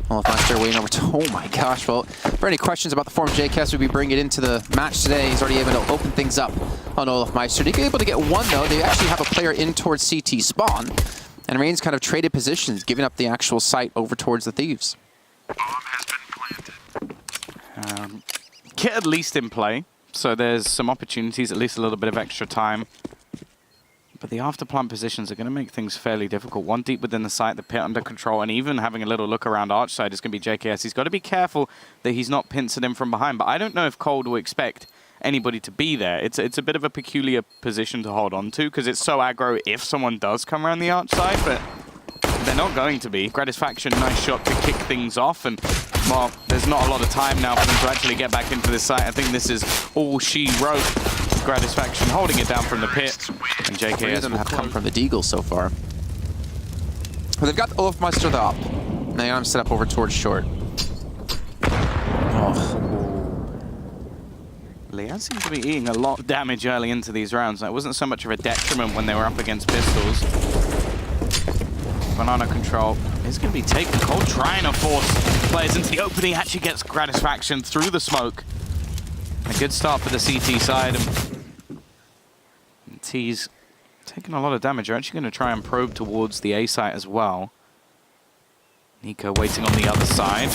Well, if Meister waiting over to, oh my gosh, well, for any questions about the form JKS would be bringing it into the match today, he's already able to open things up on Olaf Meister. He's able to get one, though. They actually have a player in towards CT spawn, and Rain's kind of traded positions, giving up the actual site over towards the Thieves. Kit at least in play, so there's some opportunities, at least a little bit of extra time. But the after-plant positions are going to make things fairly difficult. One deep within the site, the pit under control, and even having a little look around arch side is going to be JKS. He's got to be careful that he's not pincered him from behind. But I don't know if Cold will expect anybody to be there. It's a bit of a peculiar position to hold on to, because it's so aggro if someone does come around the arch side, but they're not going to be. Gratisfaction, nice shot to kick things off, and well, there's not a lot of time now for them to actually get back into this site. I think this is all she wrote. Gratisfaction holding it down from the pit, and JKS will have come from the Deagle so far. Well, they've got Olaf Meister up. Now I'm set up over towards short. Oh. Leon seems to be eating a lot of damage early into these rounds. That wasn't so much of a detriment when they were up against pistols. Banana control is going to be taken. Cold trying to force players into the opening. Actually gets Gratisfaction through the smoke. A good start for the CT side. And T's taking a lot of damage. They're actually going to try and probe towards the A site as well. Nico waiting on the other side.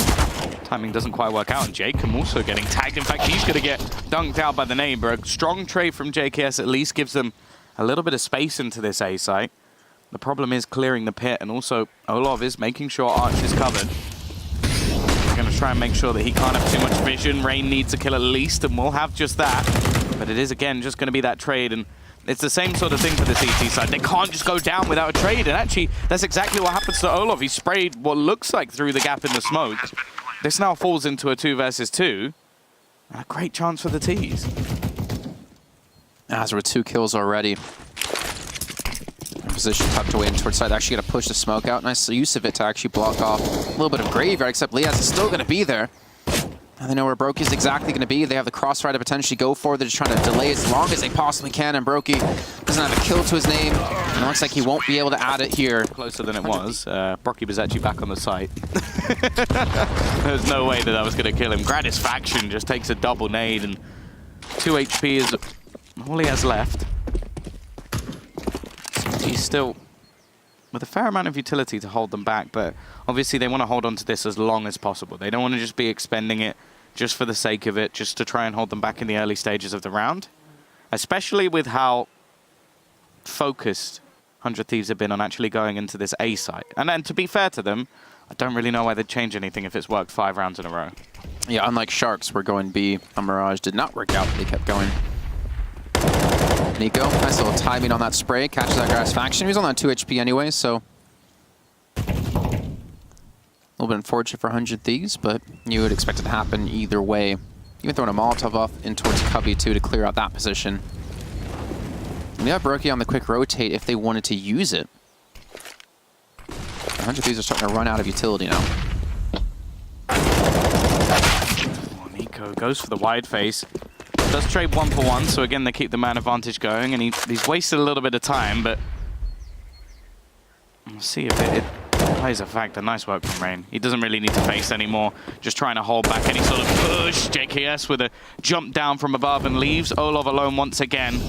Timing doesn't quite work out, and Jacob also getting tagged. In fact, he's going to get dunked out by the neighbor. A strong trade from JKS at least gives them a little bit of space into this A site. The problem is clearing the pit, and also Olaf is making sure Arch is covered. We're going to try and make sure that he can't have too much vision. Rain needs a kill at least, and we'll have just that. But it is, again, just going to be that trade, and it's the same sort of thing for the CT side. They can't just go down without a trade, and actually, that's exactly what happens to Olaf. He sprayed what looks like through the gap in the smoke. This now falls into a 2 versus 2. And a great chance for the T's. As with 2 kills already. Position tucked away in towards side. They're actually going to push the smoke out. Nice use of it to actually block off a little bit of graveyard, except Liaz is still going to be there. And they know where Brokey is exactly going to be. They have the crossfire to potentially go for. They're just trying to delay as long as they possibly can, and Brokey doesn't have a kill to his name. And it looks like he won't be able to add it here. Closer than it was. Brokey was actually back on the site. There's no way that was going to kill him. Gratisfaction just takes a double nade, and 2 HP is all he has left. He's still with a fair amount of utility to hold them back, but obviously they want to hold on to this as long as possible. They don't want to just be expending it just for the sake of it, just to try and hold them back in the early stages of the round, especially with how focused 100 Thieves have been on actually going into this A site. And then, to be fair to them, I don't really know why they'd change anything if it's worked 5 rounds in a row. Yeah, unlike Sharks, where going B on Mirage did not work out, they kept going. Nico, nice little timing on that spray, catches that Gratisfaction. He's only on 2 HP anyway, so a little bit unfortunate for 100 Thieves, but you would expect it to happen either way. Even throwing a Molotov off in towards Cubby too to clear out that position. And they have Brokey on the quick rotate if they wanted to use it. 100 Thieves are starting to run out of utility now. Oh, Nico goes for the wide face. Does trade 1-for-1, so again they keep the man advantage going, and he's wasted a little bit of time, but we'll see if it plays a factor. Nice work from Rain. He doesn't really need to face anymore, just trying to hold back any sort of push. JKS with a jump down from above and leaves Olaf alone once again.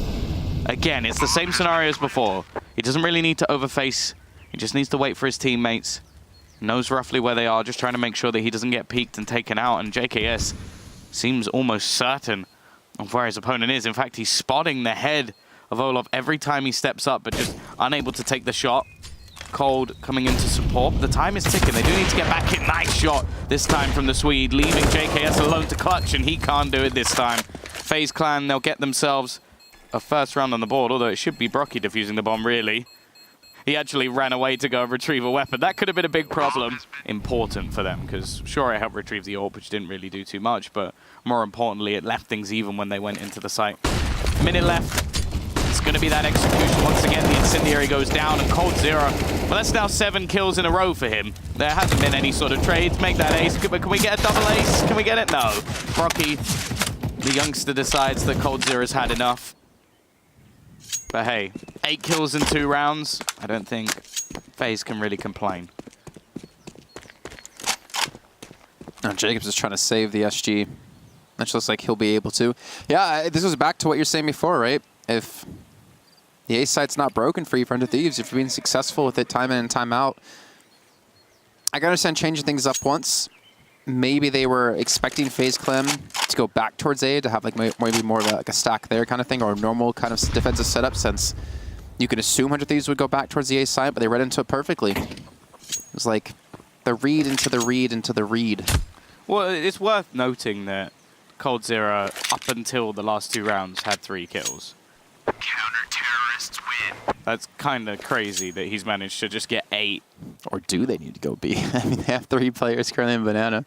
Again, it's the same scenario as before. He doesn't really need to overface. He just needs to wait for his teammates. Knows roughly where they are, just trying to make sure that he doesn't get peeked and taken out, and JKS seems almost certain of where his opponent is. In fact, he's spotting the head of Olaf every time he steps up, but just unable to take the shot. Cold coming into support. The time is ticking. They do need to get back in. Nice shot this time from the Swede, leaving JKS alone to clutch, and he can't do it this time. FaZe Clan, they'll get themselves a first round on the board, although it should be Brokey defusing the bomb, really. He actually ran away to go retrieve a weapon. That could have been a big problem. Important for them, because sure, it helped retrieve the AWP, which didn't really do too much, but more importantly, it left things even when they went into the site. Minute left. It's going to be that execution. Once again, the Incendiary goes down, and Cold Zero, well, that's now 7 kills in a row for him. There hasn't been any sort of trades. Make that ace. Can we get a double ace? Can we get it? No. Brokey, the youngster, decides that Cold Zero's had enough. But hey, 8 kills in 2 rounds. I don't think FaZe can really complain. Oh, Jacobs is trying to save the SG. That looks like he'll be able to. Yeah, this goes back to what you're saying before, right? If the A site's not broken for you for 100 Thieves, if you're being successful with it time in and time out, I can understand changing things up once. Maybe they were expecting FaZe Clem to go back towards A to have like maybe more of a, like a stack there kind of thing, or a normal kind of defensive setup, since you could assume 100 Thieves would go back towards the A side, but they read into it perfectly. It was like the read into the read into the read. Well, it's worth noting that coldzera, up until the last 2 rounds, had 3 kills. Counter-terrorists win. That's kind of crazy that he's managed to just get 8. Or do they need to go B? I mean, they have 3 players currently in Banana.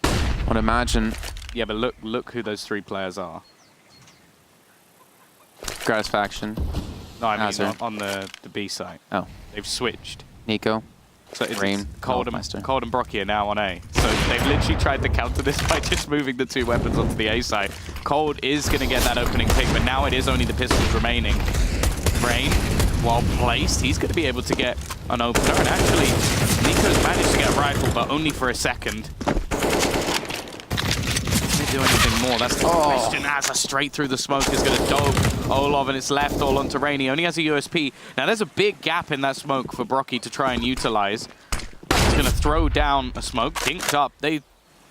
I would imagine. Yeah, but look who those 3 players are. Gratisfaction. No, I mean Azure. on the B site. Oh. They've switched. Nico. So it's Rain. Cold and Brocky are now on A. So they've literally tried to counter this by just moving the 2 weapons onto the A side. Cold is going to get that opening pick, but now it is only the pistols remaining. Rain, well placed, he's going to be able to get an opener. And actually, Nico's managed to get a rifle, but only for a second. Can't do anything more. That's the question. As a straight through the smoke is going to dope Olov, and it's left all onto Rain. He only has a USP. Now there's a big gap in that smoke for Brocky to try and utilize. He's going to throw down a smoke, dinked up. They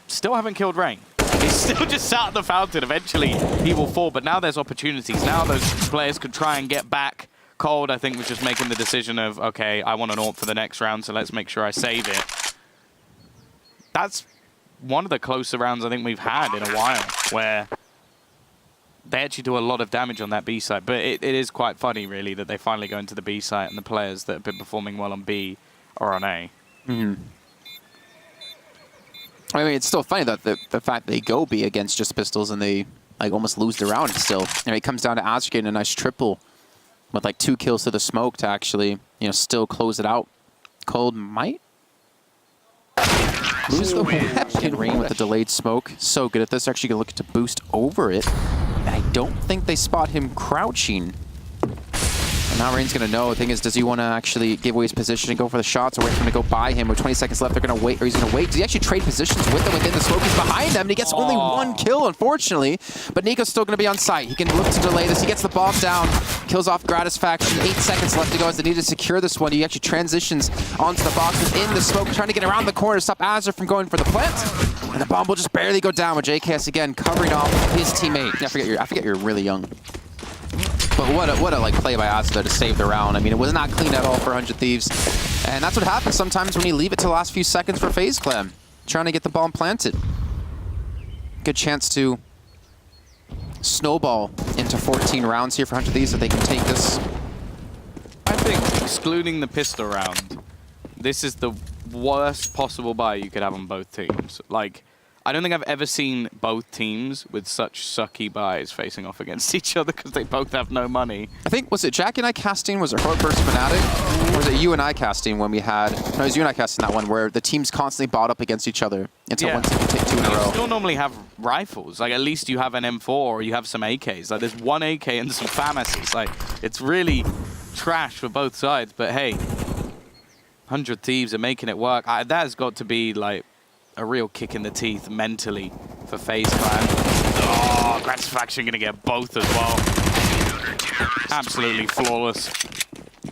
still haven't killed Rain. He's still just sat at the fountain. Eventually he will fall, but now there's opportunities. Now those players could try and get back. Cold, I think, was just making the decision of, okay, I want an AWP for the next round, so let's make sure I save it. That's one of the closer rounds I think we've had in a while, where they actually do a lot of damage on that B site. But it is quite funny, really, that they finally go into the B site and the players that have been performing well on B are on A. Mm-hmm. I mean, it's still funny that the fact they go B against just pistols and they like almost lose the round still. And it comes down to Azure getting a nice triple with like 2 kills to the smoke to actually, you know, still close it out. Cold might lose the weapon. Rain with the delayed smoke. So good at this. Actually going to look to boost over it. And I don't think they spot him crouching. And now Rain's going to know. The thing is, does he want to actually give away his position and go for the shots, or wait for him to go by him? With 20 seconds left, they're going to wait, or he's going to wait. Does he actually trade positions with them within the smoke? He's behind them, and he gets only 1 kill, unfortunately. But Nico's still going to be on site. He can look to delay this. He gets the bomb down, kills off Gratisfaction. 8 seconds left to go as they need to secure this one. He actually transitions onto the box within the smoke, trying to get around the corner to stop Azure from going for the plant. And the bomb will just barely go down with JKS again covering off his teammate. I forget you're really young. But what a like play by Azure to save the round. I mean, it was not clean at all for 100 Thieves. And that's what happens sometimes when you leave it to the last few seconds for FaZe Clan. Trying to get the bomb planted. Good chance to snowball into 14 rounds here for 100 Thieves if they can take this. I think, excluding the pistol round, this is the worst possible buy you could have on both teams. Like, I don't think I've ever seen both teams with such sucky buys facing off against each other because they both have no money. I think, was it Jack and I casting? Was it Heart vs. Fnatic? Or was it you and I casting when we had... No, it was you and I casting that one where the teams constantly bought up against each other until one team could take 2 in a row. You still normally have rifles. Like, at least you have an M4 or you have some AKs. Like, there's 1 AK and some FAMASs. Like, it's really trash for both sides. But hey, 100 Thieves are making it work. That has got to be, like, a real kick in the teeth mentally for FaZe Clan. Oh, Gratisfaction going to get both as well. Absolutely flawless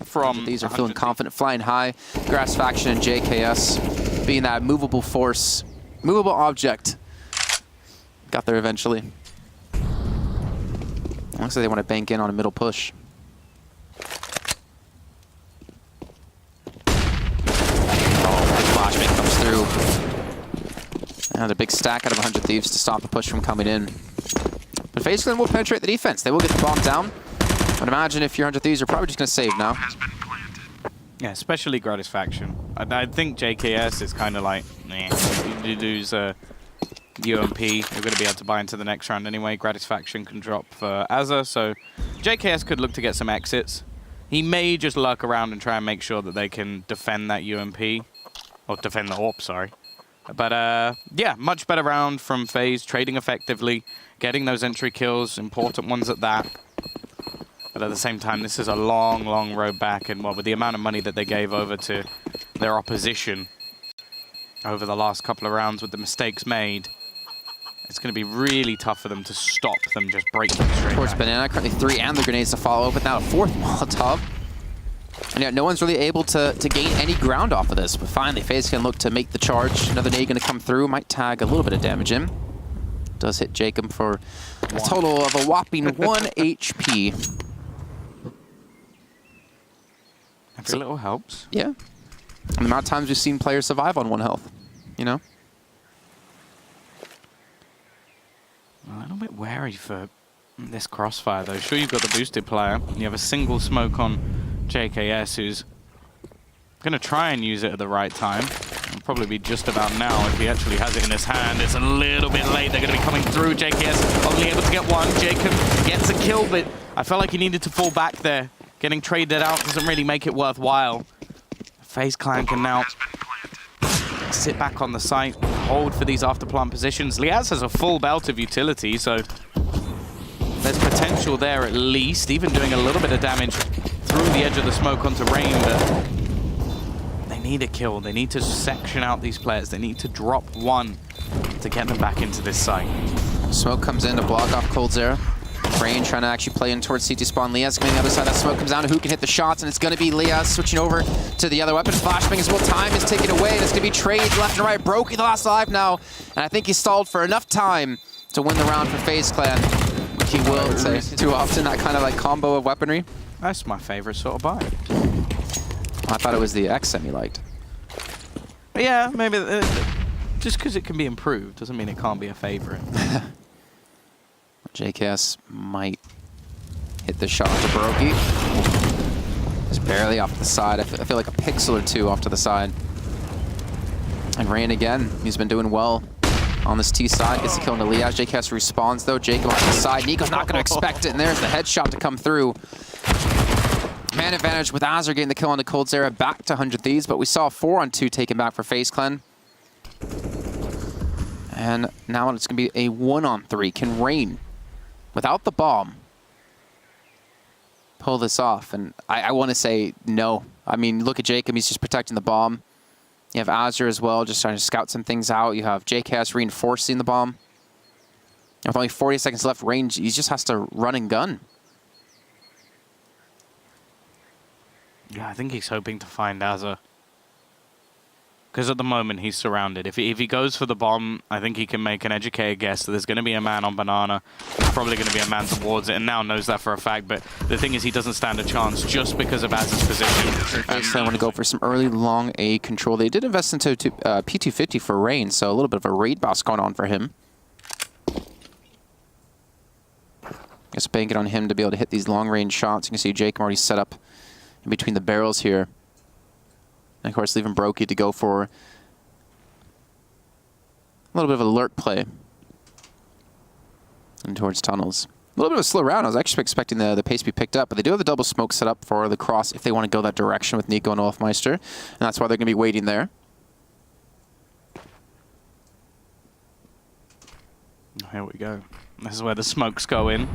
from These are feeling confident, flying high. Gratisfaction and JKS being that movable force, movable object. Got there eventually. Looks like they want to bank in on a middle push. Oh, big flashbang comes through. And a big stack out of 100 Thieves to stop the push from coming in. But FaZe Clan will penetrate the defense. They will get the bomb down. But imagine if your 100 Thieves are probably just going to save now. Yeah, especially Gratisfaction. I think JKS is kind of like, nah, you lose a UMP, you're going to be able to buy into the next round anyway. Gratisfaction can drop for Azza, so JKS could look to get some exits. He may just lurk around and try and make sure that they can defend that UMP. Or defend the AWP, sorry. But yeah, much better round from FaZe, trading effectively, getting those entry kills, important ones at that. But at the same time, this is a long, long road back, and well, with the amount of money that they gave over to their opposition, over the last couple of rounds with the mistakes made. It's going to be really tough for them to stop them just breaking straight Towards back. Banana, currently 3 and the grenades to follow, but now a 4th Molotov. And yeah, no one's really able to gain any ground off of this, but finally Faze can look to make the charge. Another nade going to come through, might tag a little bit of damage in. Does hit Jacob for a total of a whopping 1 HP. Every little helps. Yeah. And the amount of times we've seen players survive on 1 health, you know? A little bit wary for this crossfire, though. Sure, you've got the boosted player. You have a single smoke on JKS, who's going to try and use it at the right time. It'll probably be just about now if he actually has it in his hand. It's a little bit late. They're going to be coming through. JKS only able to get one. Jacob gets a kill, but I felt like he needed to fall back there. Getting traded out doesn't really make it worthwhile. FaZe Clan can now sit back on the site, hold for these after-plant positions. Liaz has a full belt of utility, so there's potential there at least, even doing a little bit of damage through the edge of the smoke onto Rain, but they need a kill. They need to section out these players. They need to drop one to get them back into this site. Smoke comes in to block off Coldzera. Rain trying to actually play in towards CT spawn. Liaz coming the other side. That smoke comes down to who can hit the shots, and it's going to be Liaz switching over to the other weapon. Flashbang as well. Time is taken away, and it's going to be trades left and right. Brokey the last alive now, and I think he stalled for enough time to win the round for FaZe Clan. Which he will say too often, that kind of like combo of weaponry. That's my favorite sort of buy. I thought it was the XM he liked. Yeah, maybe just because it can be improved doesn't mean it can't be a favorite. JKS might hit the shot to Brokey. Just barely off the side. I feel like a pixel or two off to the side. And Rain again. He's been doing well on this T side. Gets the kill into Liaz. JKS respawns though. Jacob on the side. Nico's not going to expect it. And there's the headshot to come through. Man advantage with Azure getting the kill onto Coldzera. Back to 100 Thieves. But we saw a 4-on-2 taken back for FaZe Clan. And now it's going to be a 1-on-3. Can Rain, without the bomb, pull this off? And I want to say no. I mean, look at Jacob. He's just protecting the bomb. You have Azure as well, just trying to scout some things out. You have JKS reinforcing the bomb. With only 40 seconds left, Rain, he just has to run and gun. Yeah, I think he's hoping to find Azure. Because at the moment, he's surrounded. If he goes for the bomb, I think he can make an educated guess that there's going to be a man on Banana. There's probably going to be a man towards it, and now knows that for a fact. But the thing is, he doesn't stand a chance just because of Az's position. I want to go for some early long A control. They did invest into P250 for Rain, so a little bit of a raid boss going on for him. Just bank it on him to be able to hit these long-range shots. You can see Jake already set up in between the barrels here. And of course, leaving Brokey to go for a little bit of a lurk play and towards tunnels. A little bit of a slow round. I was actually expecting the pace to be picked up, but they do have the double smoke set up for the cross if they want to go that direction with Nico and Olafmeister, and that's why they're going to be waiting there. Here we go. This is where the smokes go in.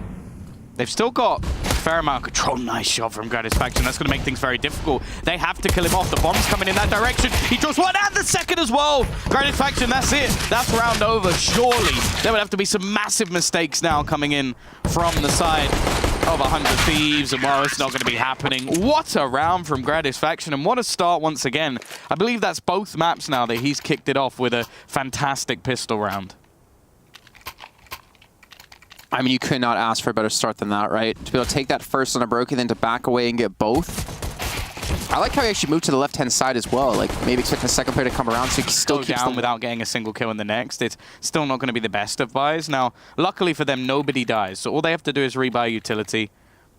They've still got a fair amount of control. Nice shot from Gratisfaction. That's going to make things very difficult. They have to kill him off. The bomb's coming in that direction. He draws one and the second as well. Gratisfaction, that's it. That's round over. Surely there would have to be some massive mistakes now coming in from the side of 100 Thieves. And well, it's not going to be happening. What a round from Gratisfaction, and what a start once again. I believe that's both maps now that he's kicked it off with a fantastic pistol round. I mean, you could not ask for a better start than that, right? To be able to take that first on a Brokey, then to back away and get both. I like how he actually moved to the left-hand side as well. Like, maybe expecting the second player to come around so he still keeps down without getting a single kill in the next. It's still not going to be the best of buys. Now, luckily for them, nobody dies. So all they have to do is rebuy utility.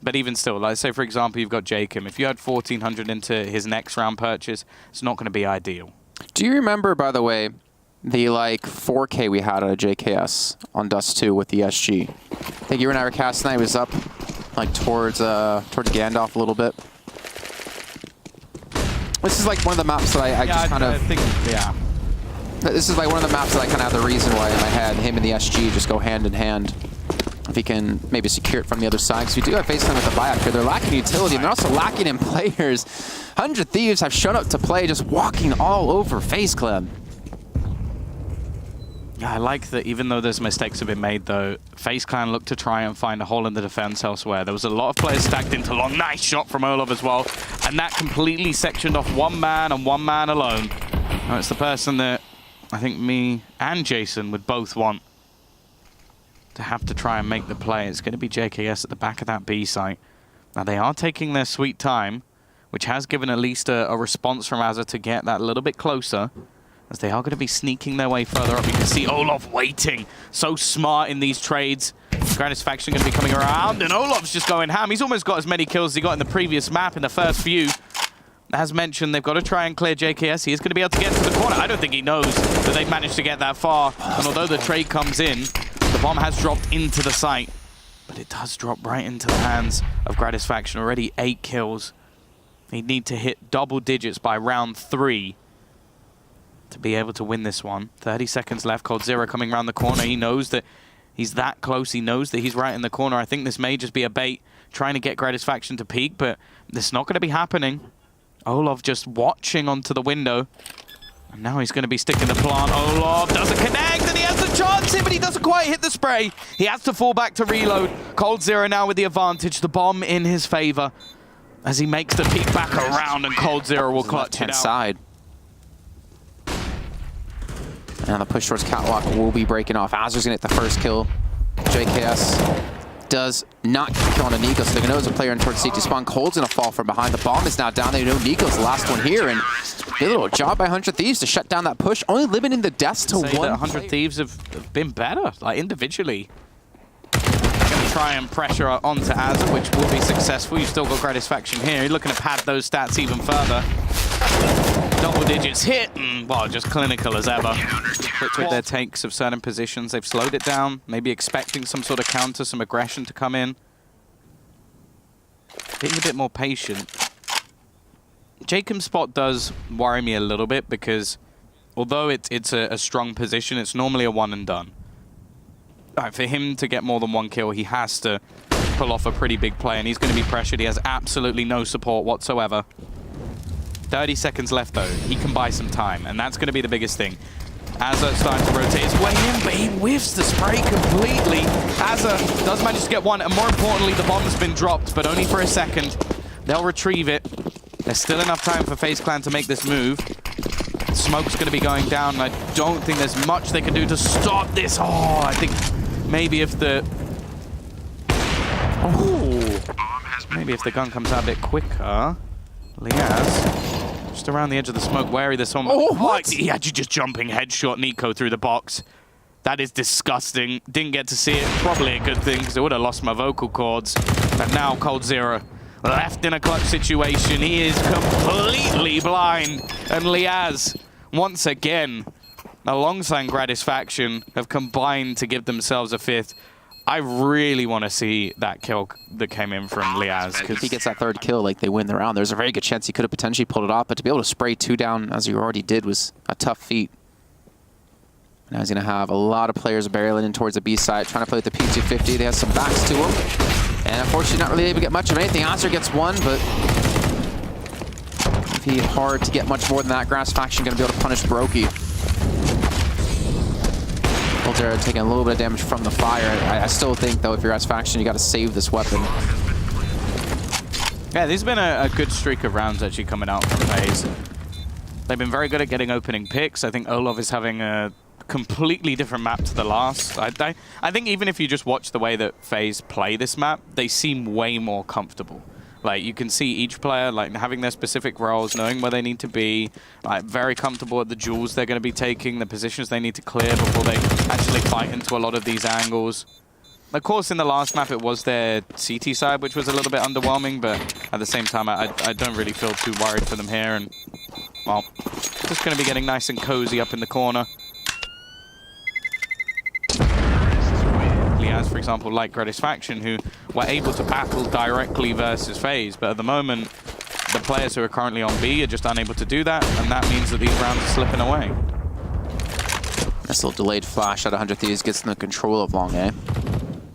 But even still, like say, for example, you've got Jacob. If you had 1,400 into his next round purchase, it's not going to be ideal. Do you remember, by the way, the like 4K we had out of JKS on Dust 2 with the SG? I think you and I were casting that. He was up like towards Gandalf a little bit. This is like one of the maps that I just kind of think, yeah. This is like one of the maps that I kind of have the reason why in my head him and the SG just go hand in hand. If he can maybe secure it from the other side, because we do have FaZe Clan with the buyout here. They're lacking utility, and they're also lacking in players. 100 Thieves have shown up to play, just walking all over FaZe Clan. Yeah, I like that even though those mistakes have been made, though, FaZe Clan looked to try and find a hole in the defense elsewhere. There was a lot of players stacked into long. Nice shot from Olov as well. And that completely sectioned off one man and one man alone. Now it's the person that I think me and Jason would both want to have to try and make the play. It's going to be JKS at the back of that B site. Now they are taking their sweet time, which has given at least a response from Azza to get that a little bit closer, as they are going to be sneaking their way further up. You can see Olov waiting. So smart in these trades. Grandis faction going to be coming around, and Olov's just going ham. He's almost got as many kills as he got in the previous map in the first few. As mentioned, they've got to try and clear JKS. He is going to be able to get to the corner. I don't think he knows that they've managed to get that far. And although the trade comes in, the bomb has dropped into the site. But it does drop right into the hands of Grandis faction. Already 8 kills. He'd need to hit double digits by round 3 to be able to win this one. 30 seconds left. coldzera coming around the corner. He knows that he's that close. He knows that he's right in the corner. I think this may just be a bait, trying to get Grandis faction to peek, but it's not going to be happening. Olov just watching onto the window. And now he's going to be sticking the plant. Olov doesn't connect, and he has a chance here, but he doesn't quite hit the spray. He has to fall back to reload. coldzera now with the advantage. The bomb in his favor as he makes the peek back around, and coldzera will clutch it out. Side. And the push towards Catwalk will be breaking off. Azur's going to get the first kill. JKS does not kill on a Nico, so they're going to know there's a player in towards CT spawn. Cold's going to fall from behind. The bomb is now down. They know Nico's the last one here, and a little job by 100 Thieves to shut down that push, only limiting the deaths to one. 100 Thieves have been better, like individually. Going to try and pressure onto Azur, which will be successful. You've still got Grandis faction here. You're looking to pad those stats even further. Double digits hit, and well, just clinical as ever. With their takes of certain positions, they've slowed it down, maybe expecting some sort of counter, some aggression to come in. Being a bit more patient. Jacob's spot does worry me a little bit because although it's a strong position, it's normally a one and done. For him to get more than 1 kill, he has to pull off a pretty big play, and he's going to be pressured. He has absolutely no support whatsoever. 30 seconds left, though. He can buy some time, and that's going to be the biggest thing. Azur starting to rotate his way in, but he whiffs the spray completely. Azur does manage to get one, and more importantly, the bomb's been dropped, but only for a second. They'll retrieve it. There's still enough time for FaZe Clan to make this move. Smoke's going to be going down, and I don't think there's much they can do to stop this. Oh, I think maybe if the... Oh, maybe if the gun comes out a bit quicker. Liaz, just around the edge of the smoke, wary this one. Oh, what? He had you just jumping headshot Nico through the box. That is disgusting. Didn't get to see it. Probably a good thing, because it would have lost my vocal cords. But now coldzera left in a clutch situation. He is completely blind. And Liaz, once again, alongside Grandis faction, have combined to give themselves a 5th. I really want to see that kill that came in from Liaz. If he gets that 3rd kill, like they win the round, there's a very good chance he could have potentially pulled it off, but to be able to spray 2 down, as you already did, was a tough feat. Now he's going to have a lot of players barreling in towards the B side, trying to play with the P250. They have some backs to him. And unfortunately, not really able to get much of anything. Azur gets 1, but it'd be hard to get much more than that. Grandis faction going to be able to punish Brokey. coldzera taking a little bit of damage from the fire. I still think, though, if you're as faction, you got to save this weapon. Yeah, this has been a good streak of rounds actually coming out from FaZe. They've been very good at getting opening picks. I think Olov is having a completely different map to the last. I think even if you just watch the way that FaZe play this map, they seem way more comfortable. Like, you can see each player, like, having their specific roles, knowing where they need to be, like, very comfortable at the duels they're going to be taking, the positions they need to clear before they actually fight into a lot of these angles. Of course, in the last map, it was their CT side, which was a little bit underwhelming, but at the same time, I don't really feel too worried for them here, and, well, just going to be getting nice and cozy up in the corner. Liaz, for example, like Grandis faction, who were able to battle directly versus FaZe, but at the moment, the players who are currently on B are just unable to do that, and that means that these rounds are slipping away. This little delayed flash out of 100 Thieves gets them the control of long A.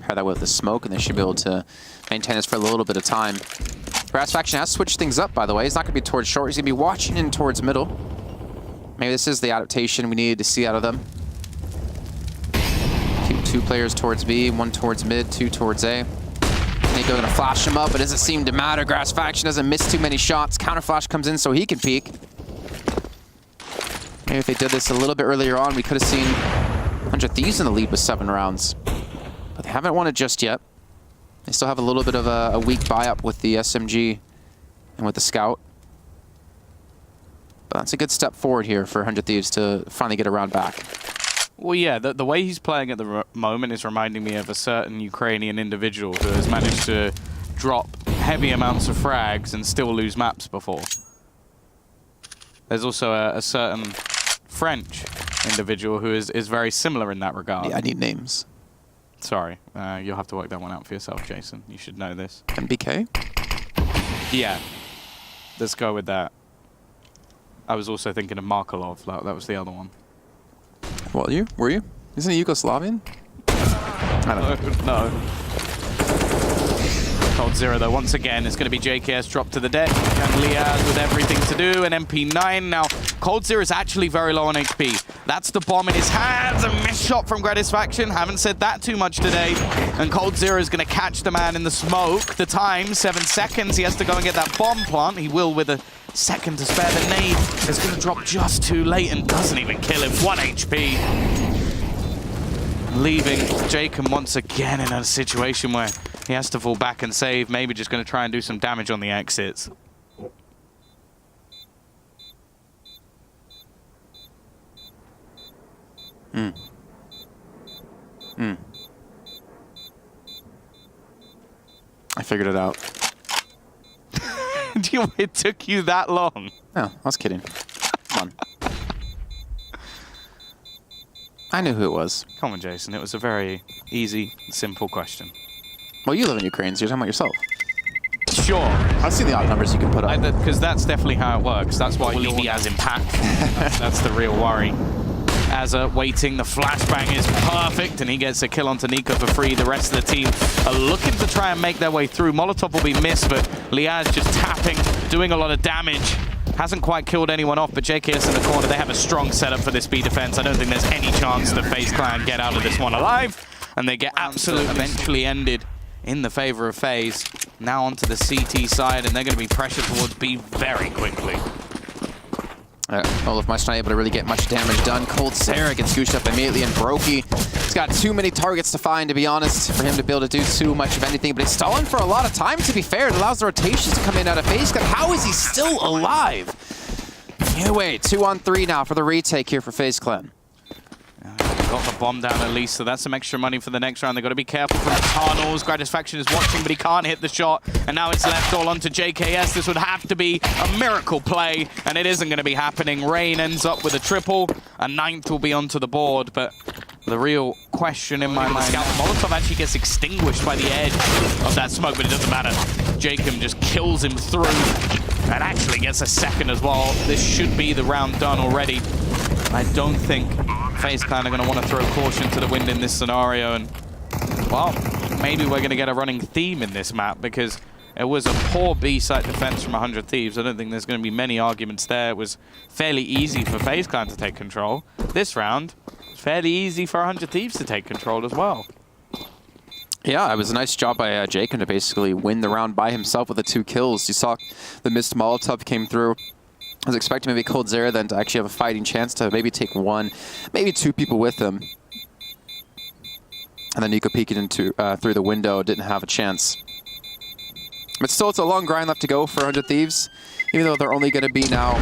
Pair that with the smoke, and they should be able to maintain this for a little bit of time. Grandis faction has switched things up, by the way. He's not going to be towards short. He's going to be watching in towards middle. Maybe this is the adaptation we needed to see out of them. 2 players towards B, 1 towards mid, 2 towards A. Nico gonna flash him up, but it doesn't seem to matter. Grass Faction doesn't miss too many shots. Counter flash comes in so he can peek. Maybe if they did this a little bit earlier on, we could have seen 100 Thieves in the lead with 7 rounds. But they haven't won it just yet. They still have a little bit of a weak buy-up with the SMG and with the Scout. But that's a good step forward here for 100 Thieves to finally get a round back. Well, yeah, the way he's playing at the moment is reminding me of a certain Ukrainian individual who has managed to drop heavy amounts of frags and still lose maps before. There's also a certain French individual who is very similar in that regard. Yeah, I need names. Sorry, you'll have to work that one out for yourself, Jason. You should know this. MBK? Yeah, let's go with that. I was also thinking of Markelov. That was the other one. What, were you? Isn't he Yugoslavian? I don't know. No. Cold Zero, though, once again, it's going to be JKS dropped to the deck. And Liaz with everything to do, and MP9. Now, Cold Zero is actually very low on HP. That's the bomb in his hands. A missed shot from Gratisfaction. Haven't said that too much today. And Cold Zero is going to catch the man in the smoke. The time, 7 seconds. He has to go and get that bomb plant. He will with a second to spare. The nade is going to drop just too late and doesn't even kill him. 1 HP. Leaving Jacob once again in a situation where he has to fall back and save. Maybe just going to try and do some damage on the exits. I figured it out. It took you that long? No, I was kidding. Come on. I knew who it was. Come on, Jason. It was a very easy, simple question. Well, you live in Ukraine, so you're talking about yourself. Sure. I've seen the odd numbers you can put up. Because that's definitely how it works. That's why will he be as impactful? That's the real worry. Azza waiting, the flashbang is perfect, and he gets a kill onto Nico for free. The rest of the team are looking to try and make their way through. Molotov will be missed, but Liaz just tapping, doing a lot of damage. Hasn't quite killed anyone off, but JKS in the corner, they have a strong setup for this B defense. I don't think there's any chance the FaZe clan get out of this one alive, and they get absolutely eventually ended in the favor of FaZe. Now onto the CT side, and they're going to be pressured towards B very quickly. Olaf Meister not able to really get much damage done. Cold Sarah gets gooshed up immediately, and Brokey, he's got too many targets to find, to be honest, for him to be able to do too much of anything. But he's stalling for a lot of time, to be fair. It allows the rotations to come in out of FaZe. How is he still alive? Anyway, 2-on-3 now for the retake here for FaZe Clan. Got the bomb down at least, so that's some extra money for the next round. They've got to be careful from the tunnels. Gratisfaction is watching, but he can't hit the shot. And now it's left all onto JKS. This would have to be a miracle play, and it isn't going to be happening. Rain ends up with a triple. A 9th will be onto the board, but the real question in my mind... Scout Molotov actually gets extinguished by the edge of that smoke, but it doesn't matter. Jacob just kills him through and actually gets a second as well. This should be the round done already. I don't think FaZe Clan are going to want to throw caution to the wind in this scenario, and, well, maybe we're going to get a running theme in this map, because it was a poor B-site defense from 100 Thieves. I don't think there's going to be many arguments there. It was fairly easy for FaZe Clan to take control. This round, it's fairly easy for 100 Thieves to take control as well. Yeah, it was a nice job by Jacob to basically win the round by himself with the 2 kills. You saw the missed Molotov came through. I was expecting maybe Cold Zera then to actually have a fighting chance to maybe take 1, maybe 2 people with him. And then Nico peeking into through the window, didn't have a chance. But still, it's a long grind left to go for 100 Thieves. Even though they're only going to be now,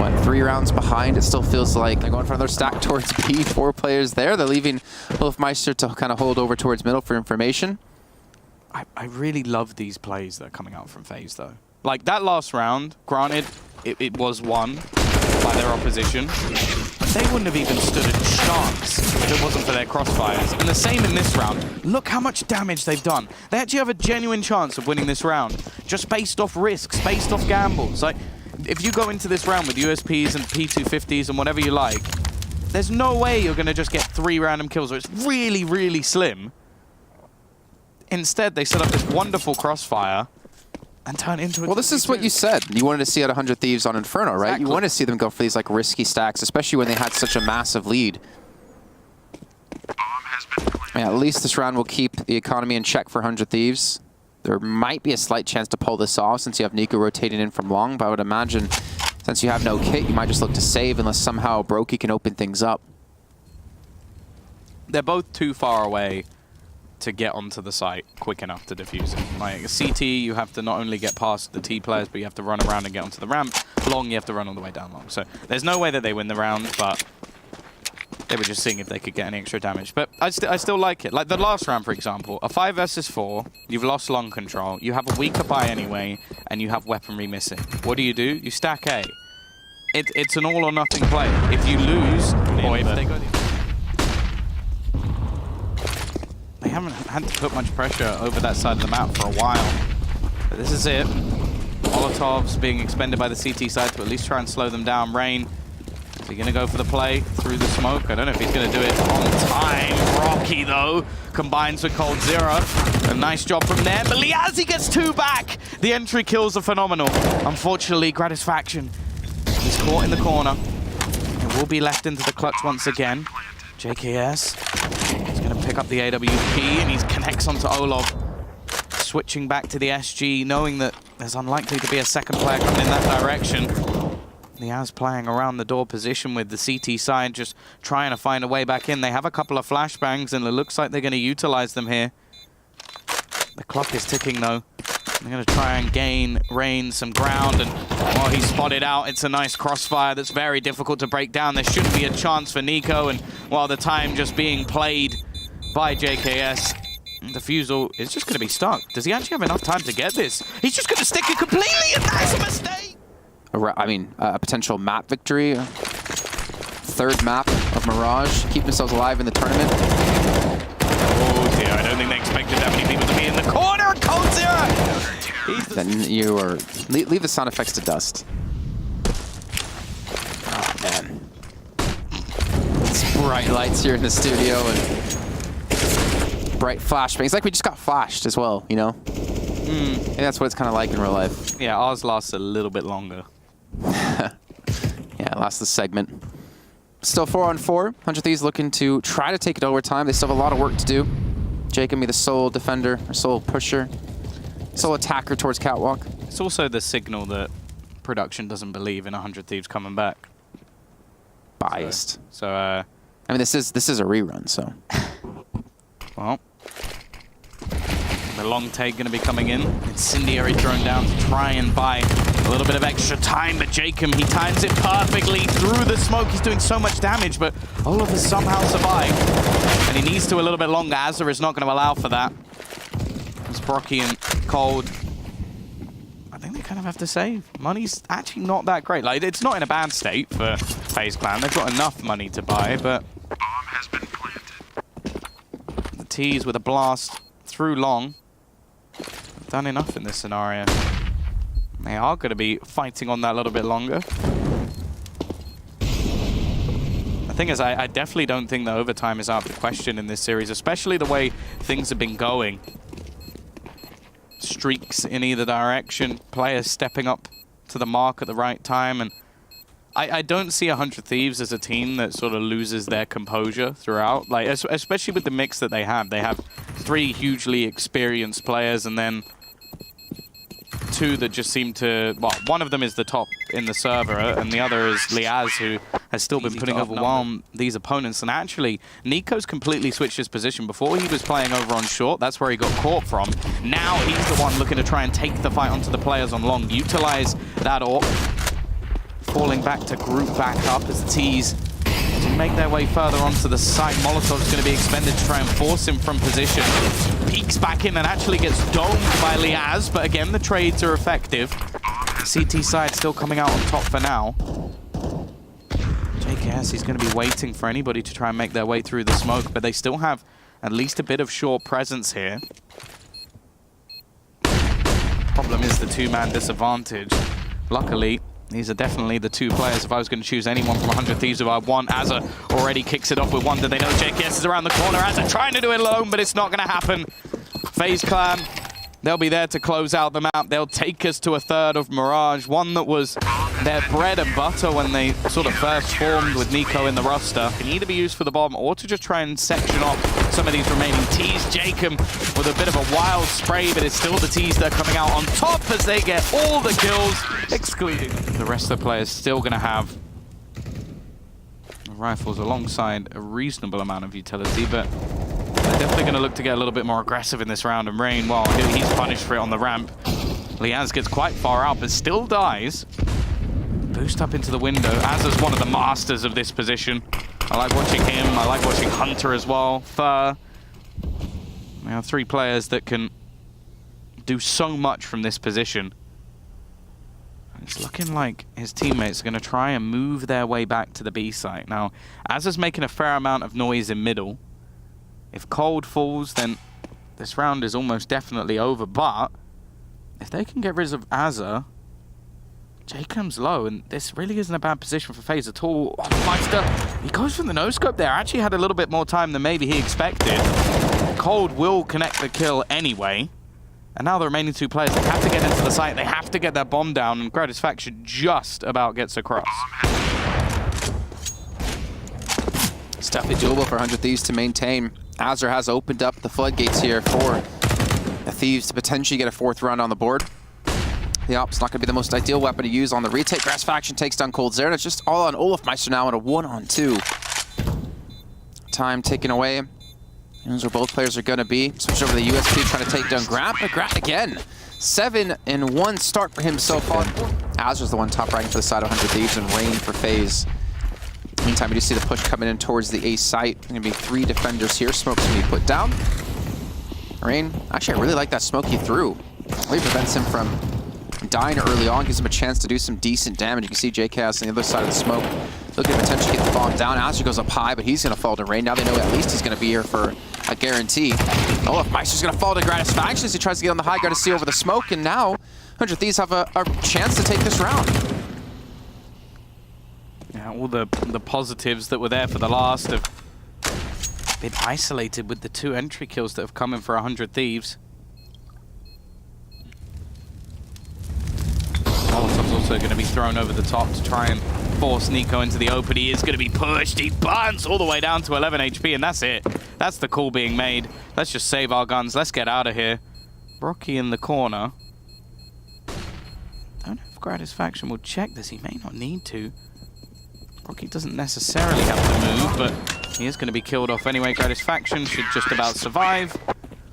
what, 3 rounds behind, it still feels like they're going for another stack towards B. 4 players there. They're leaving Wolfmeister to kind of hold over towards middle for information. I really love these plays that are coming out from FaZe, though. Like, that last round, granted, it was won by their opposition, but they wouldn't have even stood a chance if it wasn't for their crossfires. And the same in this round. Look how much damage they've done. They actually have a genuine chance of winning this round, just based off risks, based off gambles. Like, if you go into this round with USPs and P250s and whatever you like, there's no way you're going to just get 3 random kills, or it's really, really slim. Instead, they set up this wonderful crossfire and turn into a... Well, this is what you said. You wanted to see at 100 Thieves on Inferno, right? Exactly. You want to see them go for these like risky stacks, especially when they had such a massive lead. Bomb has been planted. Yeah, at least this round will keep the economy in check for 100 Thieves. There might be a slight chance to pull this off since you have Nico rotating in from long, but I would imagine since you have no kit, you might just look to save unless somehow Brokey can open things up. They're both too far away to get onto the site quick enough to defuse it. Like CT, you have to not only get past the T players, but you have to run around and get onto the ramp. Long, you have to run all the way down long. So there's no way that they win the round, but they were just seeing if they could get any extra damage. But I still like it. Like the last round, for example, a 5 versus 4, you've lost long control, you have a weaker buy anyway, and you have weaponry missing. What do? You stack A. It's an all or nothing play. If you lose, or if they go... They haven't had to put much pressure over that side of the map for a while. But this is it. Molotovs being expended by the CT side to at least try and slow them down. Rain, is he going to go for the play through the smoke? I don't know if he's going to do it on time. Rocky, though, combines with Cold Zero. A nice job from there. But Liazzi gets 2 back. The entry kills are phenomenal. Unfortunately, Gratisfaction, he's caught in the corner. It will be left into the clutch once again. JKS is going to pick up the AWP, and he connects onto Olov. Switching back to the SG, knowing that there's unlikely to be a second player coming in that direction. Liaz playing around the door position with the CT side, just trying to find a way back in. They have a couple of flashbangs, and it looks like they're going to utilize them here. The clock is ticking, though. They're going to try and gain Rain some ground, and while he's spotted out, it's a nice crossfire that's very difficult to break down. There shouldn't be a chance for Nico, and while the time just being played by JKS, the Fusel is just going to be stuck. Does he actually have enough time to get this? He's just going to stick it completely, and that's a mistake! I mean, a potential map victory. 3rd map of Mirage. Keep themselves alive in the tournament. Oh dear, I don't think they expected that many people to be in the corner. Cold Zero! Then you are... Leave the sound effects to dust. Oh, man. It's bright lights here in the studio and bright flashbangs. Like we just got flashed as well, you know? And that's what it's kind of like in real life. Yeah, ours lasts a little bit longer. Yeah, last the segment. Still 4-on-4. 100 Thieves looking to try to take it overtime. They still have a lot of work to do. Jake can be the sole defender, or sole pusher, sole attacker towards Catwalk. It's also the signal that production doesn't believe in 100 Thieves coming back. Biased. So I mean, this is a rerun, so. Well, the long take going to be coming in. Incendiary drone down to try and buy a little bit of extra time, but Jacob, he times it perfectly through the smoke. He's doing so much damage, but Olaf has somehow survived. And he needs to a little bit longer. Azza is not going to allow for that. It's Brocky and Cold. I think they kind of have to save. Money's actually not that great. Like, it's not in a bad state for FaZe Clan. They've got enough money to buy, but Bomb has been planted. the T's with a blast through long. Done enough in this scenario. They are going to be fighting on that a little bit longer. The thing is, I definitely don't think that overtime is out of the question in this series, especially the way things have been going. Streaks in either direction, players stepping up to the mark at the right time, and I don't see 100 Thieves as a team that sort of loses their composure throughout. Like, especially with the mix that they have. They have 3 hugely experienced players, and then 2 that just seem to... Well, one of them is the top in the server, and the other is Liaz, who has still been putting overwhelm these opponents. And actually, Nico's completely switched his position. Before he was playing over on short, that's where he got caught from. Now he's the one looking to try and take the fight onto the players on long, utilize that AWP. Falling back to group back up as the T's to make their way further onto the site. Molotov's going to be expended to try and force him from position. Peeks back in and actually gets domed by Liaz, but again, the trades are effective. CT side still coming out on top for now. JKS, he's going to be waiting for anybody to try and make their way through the smoke, but they still have at least a bit of short presence here. Problem is the 2-man disadvantage. Luckily, these are definitely the 2 players. If I was going to choose anyone from 100 Thieves who I want, Azza already kicks it off with one. Do they know JKS is around the corner? Azza trying to do it alone, but it's not going to happen. FaZe Clan, they'll be there to close out the map. They'll take us to a 3rd of Mirage. One that was their bread and butter when they sort of first formed with Nico in the roster. Can either be used for the bomb or to just try and section off some of these remaining T's. Jacob with a bit of a wild spray, but it's still the T's that are coming out on top as they get all the kills, excluding the rest of the players still going to have rifles alongside a reasonable amount of utility, but they're definitely going to look to get a little bit more aggressive in this round. And Rain, well, he's punished for it on the ramp. Liaz gets quite far out, but still dies. Boost up into the window. Azza's one of the masters of this position. I like watching him. I like watching Hunter as well. Fur. We have 3 players that can do so much from this position. It's looking like his teammates are going to try and move their way back to the B site. Now, Azza's making a fair amount of noise in middle. If Cold falls, then this round is almost definitely over. But if they can get rid of Azza, Jacob's low, and this really isn't a bad position for Faze at all. Oh, Meister, he goes from the no-scope there. Actually had a little bit more time than maybe he expected. Cold will connect the kill anyway. And now the remaining 2 players, they have to get into the site. They have to get that bomb down, and Gratisfaction just about gets across. It's definitely doable for 100 Thieves to maintain. Azur has opened up the floodgates here for the Thieves to potentially get a 4th round on the board. The op's not going to be the most ideal weapon to use on the retake. Gratisfaction takes down Cold Zare, and it's just all on Olaf Meister now in a 1-on-2. Time taken away. Here's where both players are going to be. Switch over to the USP, trying to take down Grant, but Grant again. 7-1 start for him so far. Azur's the one top ranking for the side of 100 Thieves, and Rain for Faze. Meantime, we do see the push coming in towards the A site. Going to be 3 defenders here. Smoke's going to be put down. Rain, actually, I really like that smoke he threw. Really prevents him from dying early on, gives him a chance to do some decent damage. You can see JKS on the other side of the smoke, looking to potentially get the bomb down. Azur goes up high, but he's going to fall to Rain. Now they know at least he's going to be here for a guarantee. Olaf Meister's going to fall to Gratisfaction as he tries to get on the high ground to see over the smoke, and now 100 Thieves have a chance to take this round. Yeah, all the positives that were there for the last have been isolated with the 2 entry kills that have come in for 100 Thieves. Molotov's also going to be thrown over the top to try and force Nico into the open. He is going to be pushed. He burns all the way down to 11 HP, and that's it. That's the call being made. Let's just save our guns. Let's get out of here. Rocky in the corner. Don't know if Gratisfaction will check this. He may not need to. Rocky doesn't necessarily have to move, but he is going to be killed off anyway. Gratisfaction should just about survive.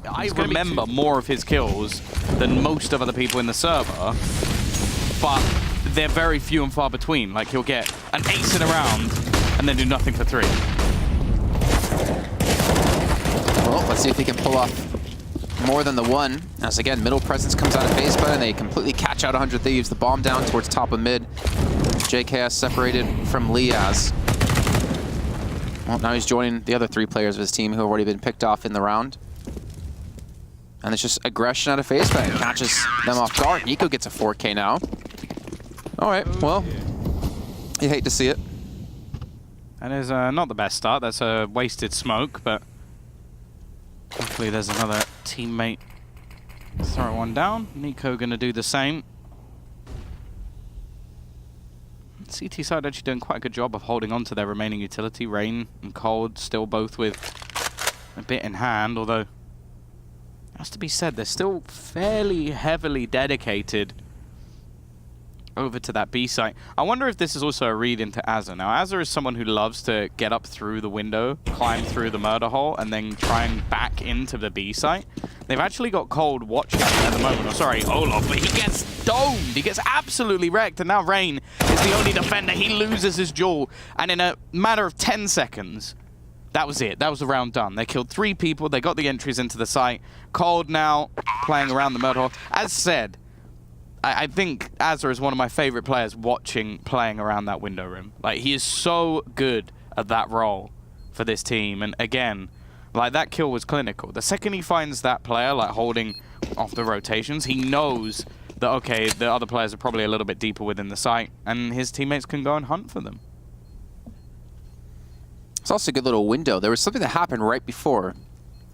I remember more of his kills than most of other people in the server, but they're very few and far between. Like, he'll get an ace in a round and then do nothing for 3. Well, let's see if he can pull off more than the 1. As again, middle presence comes out of Faze, and they completely catch out 100 Thieves. The bomb down towards top of mid. JKS separated from Liaz. Well, now he's joining the other 3 players of his team who have already been picked off in the round. And it's just aggression out of Faze, but catches them off guard. Nico gets a 4K now. All right, well, you hate to see it. That is not the best start. That's a wasted smoke, but hopefully there's another teammate throw one down. Nico going to do the same. CT side actually doing quite a good job of holding on to their remaining utility. Rain and Cold still both with a bit in hand, although, has to be said, they're still fairly heavily dedicated over to that B site. I wonder if this is also a read into Azur. Now, Azur is someone who loves to get up through the window, climb through the murder hole, and then try and back into the B site. They've actually got Cold watching at the moment. Oh, sorry, Olaf, but he gets domed. He gets absolutely wrecked, and now Rain is the only defender. He loses his duel, and in a matter of 10 seconds, that was it. That was the round done. They killed 3 people. They got the entries into the site. Cold now playing around the murder hole. As said, I think Azur is one of my favorite players watching playing around that window room. Like, he is so good at that role for this team. And again, like, that kill was clinical. The second he finds that player, like, holding off the rotations, he knows that, okay, the other players are probably a little bit deeper within the site, and his teammates can go and hunt for them. It's also a good little window. There was something that happened right before.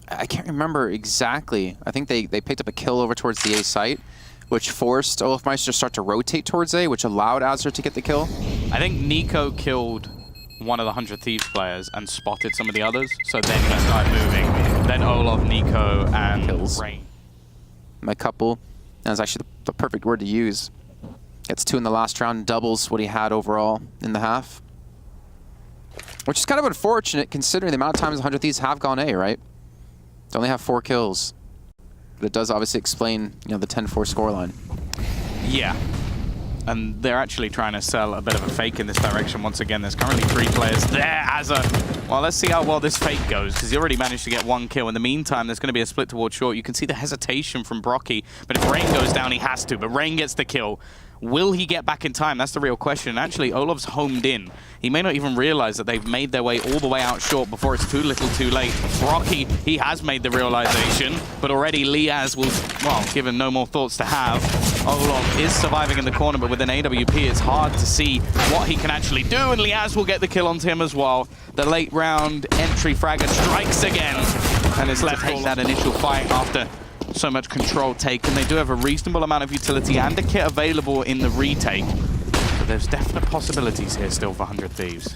I can't remember exactly. I think they picked up a kill over towards the A site. which forced Olofmeister to start to rotate towards A, which allowed Azure to get the kill. I think Nico killed one of the 100 Thieves players and spotted some of the others, so then he started moving. Then Olof, Nico, and Kills. Rain. My couple, that's actually the perfect word to use. Gets 2 in the last round, doubles what he had overall in the half. Which is kind of unfortunate considering the amount of times 100 Thieves have gone A, right? They only have 4 kills. But it does obviously explain, you know, the 10-4 scoreline. Yeah. And they're actually trying to sell a bit of a fake in this direction. Once again, there's currently 3 players there as a... Well, let's see how well this fake goes, because he already managed to get 1 kill. In the meantime, there's going to be a split towards short. You can see the hesitation from Brocky, but if Rain goes down, he has to. But Rain gets the kill. Will he get back in time? That's the real question. Actually, Olof's homed in. He may not even realize that they've made their way all the way out short before it's too little too late. Brocky, he has made the realization, but already Liaz will, well, given no more thoughts to have. Olof is surviving in the corner, but with an AWP, it's hard to see what he can actually do, and Liaz will get the kill onto him as well. The late round entry fragger strikes again, and it's left to take that initial fight after so much control taken. They do have a reasonable amount of utility and a kit available in the retake. But there's definite possibilities here still for 100 Thieves.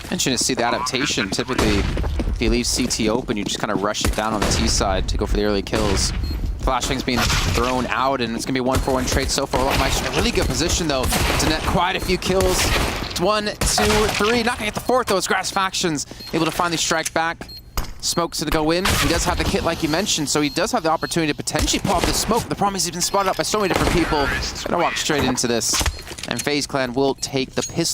Interesting to see the adaptation. Typically, if you leave CT open, you just kind of rush it down on the T side to go for the early kills. Flashbang's being thrown out, and it's going to be 1-for-1 trade so far. Olofmeister in a really good position, though, to net quite a few kills. 1, 2, 3. Not going to get the 4th, though. It's Grass Factions able to finally strike back. Smoke's to go in. He does have the kit, like you mentioned, so he does have the opportunity to potentially pop the smoke. The problem is he's been spotted up by so many different people. Gonna walk straight into this. And FaZe Clan will take the pistol.